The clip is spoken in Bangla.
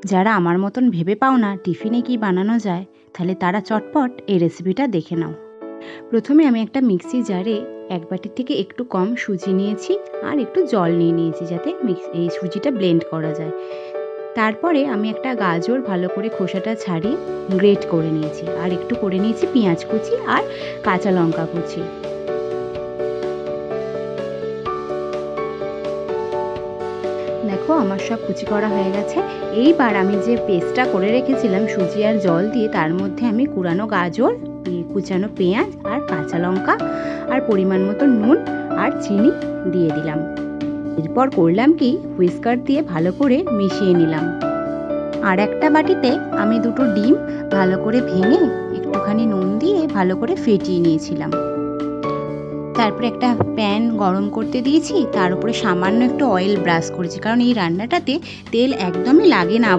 যারা আমার মতন ভেবে পাও না টিফিনে কি বানানো যায়, তাহলে তারা চটপট এই রেসিপিটা দেখে নাও। প্রথমে আমি একটা মিক্সি জারে 1 বাটির থেকে একটু কম সুজি নিয়েছি আর একটু জল নিয়ে নিয়েছি, যাতে এই সুজিটা ব্লেন্ড করা যায়। তারপরে আমি একটা গাজর ভালো করে খোসাটা ছাড়িয়ে গ্রেট করে নিয়েছি, আর একটু করে নিয়েছি পেঁয়াজ কুচি আর কাঁচা লঙ্কা কুচি। দেখো আমার সব কুচি করা হয়ে গেছে। এইবার আমি যে পেস্টটা করে রেখেছিলাম সুজি আর জল দিয়ে, তার মধ্যে আমি কুড়ানো গাজর, কুচানো পেঁয়াজ আর কাঁচা লঙ্কা আর পরিমাণ মতো নুন আর চিনি দিয়ে দিলাম। এরপর করলাম কি, হুইস্কার দিয়ে ভালো করে মিশিয়ে নিলাম। আর একটা বাটিতে আমি 2টো ডিম ভালো করে ভেঙে একটুখানি নুন দিয়ে ভালো করে ফেটিয়ে নিয়েছিলাম। তারপরে একটা প্যান গরম করতে দিয়েছি, তার উপরে সামান্য একটু অয়েল ব্রাশ করেছি, কারণ এই রান্নাটাতে তেল একদমই লাগে না